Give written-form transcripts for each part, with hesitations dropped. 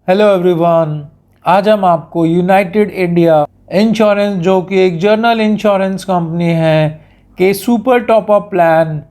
Hello everyone. आज हम आपको यूनाइटेड इंडिया इंश्योरेंस, जो कि एक जर्नल इंश्योरेंस कंपनी है, के super top up plan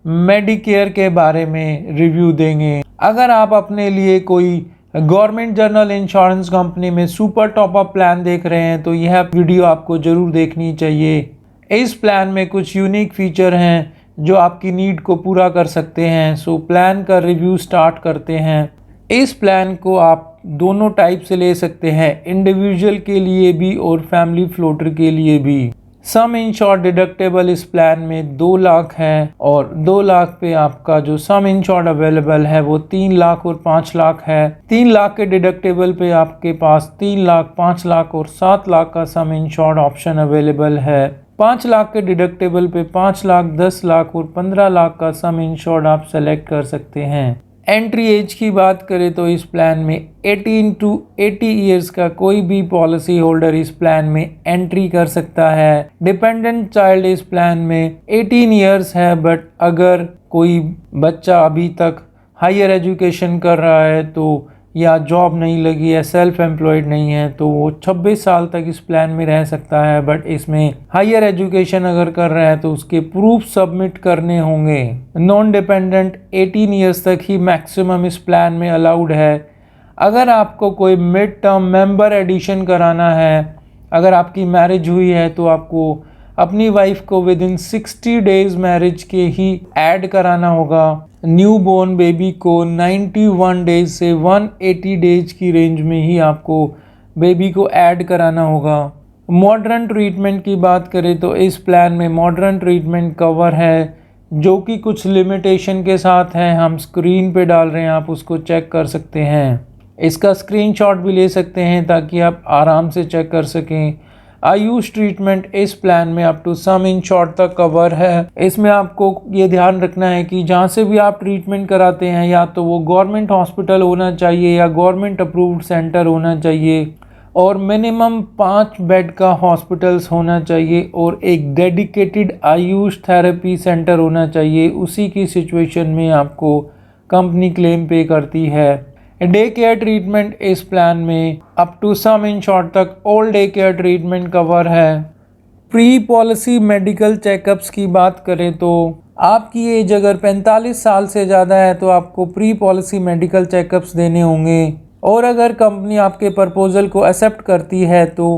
Medicare के बारे में रिव्यू देंगे। अगर आप अपने लिए कोई गवर्नमेंट जर्नल इंश्योरेंस कंपनी में सुपर टॉप अप प्लान देख रहे हैं तो यह वीडियो आपको ज़रूर देखनी चाहिए। इस प्लान में कुछ यूनिक फीचर हैं जो आपकी नीड को पूरा कर सकते हैं। सो प्लान का रिव्यू स्टार्ट करते हैं। इस प्लान को आप दोनों टाइप से ले सकते हैं, इंडिविजुअल के लिए भी और फैमिली फ्लोटर के लिए भी। सम इंश्योर्ड डिडक्टेबल इस प्लान में 2 लाख है और 2 लाख पे आपका जो सम इंश्योर्ड अवेलेबल है वो 3 लाख और 5 लाख है। 3 लाख के डिडक्टेबल पे आपके पास 3 लाख, 5 लाख और 7 लाख का सम इंश्योर्ड ऑप्शन अवेलेबल है। 5 लाख के डिडक्टेबल पे 5 लाख, 10 लाख और 15 लाख का सम इंश्योर्ड आप सेलेक्ट कर सकते हैं। एंट्री एज की बात करें तो इस प्लान में 18 टू 80 ईयर्स का कोई भी पॉलिसी होल्डर इस प्लान में एंट्री कर सकता है। डिपेंडेंट चाइल्ड इस प्लान में 18 ईयर्स है, बट अगर कोई बच्चा अभी तक हायर एजुकेशन कर रहा है तो या जॉब नहीं लगी है, सेल्फ एम्प्लॉयड नहीं है, तो वो 26 साल तक इस प्लान में रह सकता है। बट इसमें हायर एजुकेशन अगर कर रहा है तो उसके प्रूफ सबमिट करने होंगे। नॉन डिपेंडेंट 18 ईयर्स तक ही मैक्सिमम इस प्लान में अलाउड है। अगर आपको कोई मिड टर्म मेंबर एडिशन कराना है, अगर आपकी मैरिज हुई है तो आपको अपनी वाइफ को विद इन 60 डेज मैरिज के ही ऐड कराना होगा। न्यू बोर्न बेबी को 91 डेज से 180 डेज की रेंज में ही आपको बेबी को ऐड कराना होगा। मॉडर्न ट्रीटमेंट की बात करें तो इस प्लान में मॉडर्न ट्रीटमेंट कवर है, जो कि कुछ लिमिटेशन के साथ है। हम स्क्रीन पे डाल रहे हैं, आप उसको चेक कर सकते हैं। इसका स्क्रीनशॉट भी ले सकते हैं ताकि आप आराम से चेक कर सकें। आयुष ट्रीटमेंट इस प्लान में अप टू सम इंश्योर्ड तक कवर है। इसमें आपको ये ध्यान रखना है कि जहाँ से भी आप ट्रीटमेंट कराते हैं या तो वो गवर्नमेंट हॉस्पिटल होना चाहिए या गवर्नमेंट अप्रूव्ड सेंटर होना चाहिए, और मिनिमम 5 बेड का हॉस्पिटल्स होना चाहिए और एक डेडिकेटेड आयुष थेरेपी सेंटर होना चाहिए। उसी की सिचुएशन में आपको कंपनी क्लेम पे करती है। डे केयर ट्रीटमेंट इस प्लान में अप टू सम इंश्योर्ड तक all day care treatment cover है। प्री पॉलिसी मेडिकल चेकअप्स की बात करें तो आपकी एज अगर 45 साल से ज़्यादा है तो आपको प्री पॉलिसी मेडिकल चेकअप्स देने होंगे, और अगर कंपनी आपके प्रपोजल को एक्सेप्ट करती है तो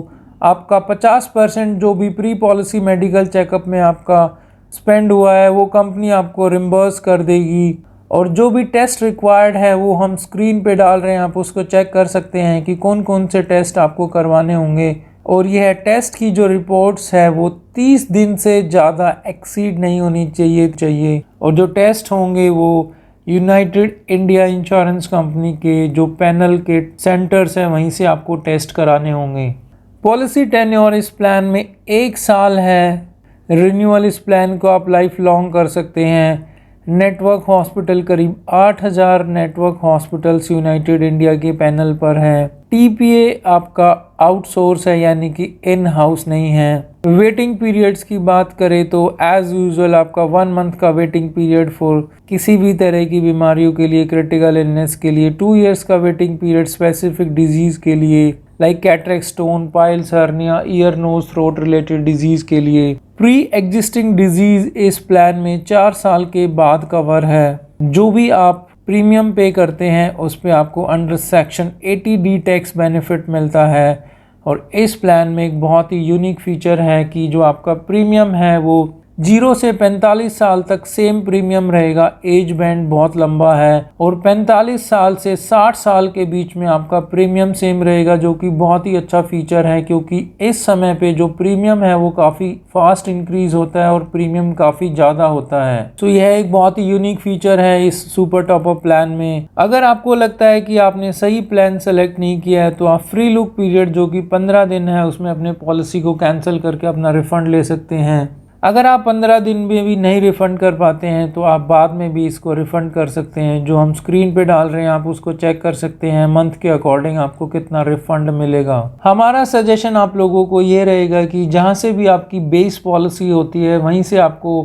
आपका 50% जो भी प्री पॉलिसी मेडिकल चेकअप में आपका स्पेंड हुआ है वो कंपनी आपको रिम्बर्स कर देगी। और जो भी टेस्ट रिक्वायर्ड है वो हम स्क्रीन पे डाल रहे हैं, आप उसको चेक कर सकते हैं कि कौन कौन से टेस्ट आपको करवाने होंगे। और यह टेस्ट की जो रिपोर्ट्स है वो 30 दिन से ज़्यादा एक्सीड नहीं होनी चाहिए। और जो टेस्ट होंगे वो यूनाइटेड इंडिया इंश्योरेंस कंपनी के जो पैनल के सेंटर्स हैं वहीं से आपको टेस्ट कराने होंगे। पॉलिसी टेन्योर इस प्लान में 1 साल है। रिन्यूअल इस प्लान को आप लाइफ लॉन्ग कर सकते हैं। नेटवर्क हॉस्पिटल करीब 8000 नेटवर्क हॉस्पिटल्स यूनाइटेड इंडिया के पैनल पर हैं। टीपीए आपका आउटसोर्स है, यानी कि इन हाउस नहीं है। वेटिंग पीरियड्स की बात करें तो एज यूजुअल आपका 1 मंथ का वेटिंग पीरियड फॉर किसी भी तरह की बीमारियों के लिए, क्रिटिकल इलनेस के लिए, 2 इयर्स का वेटिंग पीरियड स्पेसिफिक डिजीज के लिए like cataract, stone, piles, hernia, ear, nose, throat related disease के लिए। प्री एग्जिस्टिंग डिजीज इस प्लान में 4 साल के बाद कवर है। जो भी आप प्रीमियम पे करते हैं उस पे आपको under section 80D tax benefit मिलता है। और इस प्लान में एक बहुत ही यूनिक फीचर है कि जो आपका प्रीमियम है वो 0 से 45 साल तक सेम प्रीमियम रहेगा। एज बैंड बहुत लंबा है और 45 साल से 60 साल के बीच में आपका प्रीमियम सेम रहेगा, जो कि बहुत ही अच्छा फीचर है क्योंकि इस समय पे जो प्रीमियम है वो काफ़ी फास्ट इंक्रीज होता है और प्रीमियम काफ़ी ज़्यादा होता है। तो यह एक बहुत ही यूनिक फीचर है इस सुपर टॉप अप प्लान में। अगर आपको लगता है कि आपने सही प्लान सेलेक्ट नहीं किया है तो आप फ्री लुक पीरियड जो कि 15 दिन है उसमें अपने पॉलिसी को कैंसिल करके अपना रिफंड ले सकते हैं। अगर आप 15 दिन में भी नहीं रिफ़ंड कर पाते हैं तो आप बाद में भी इसको रिफ़ंड कर सकते हैं। जो हम स्क्रीन पे डाल रहे हैं आप उसको चेक कर सकते हैं, मंथ के अकॉर्डिंग आपको कितना रिफ़ंड मिलेगा। हमारा सजेशन आप लोगों को ये रहेगा कि जहां से भी आपकी बेस पॉलिसी होती है वहीं से आपको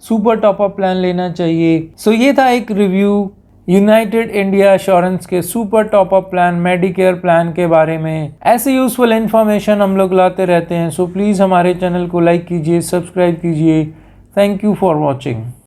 सुपर टॉप अप प्लान लेना चाहिए। सो ये था एक रिव्यू यूनाइटेड इंडिया एश्योरेंस के super top up plan Medicare plan के बारे में ऐसे यूजफुल इन्फॉर्मेशन हम लोग लाते रहते हैं। सो प्लीज़ हमारे चैनल को लाइक कीजिए, सब्सक्राइब कीजिए। Thank you for watching.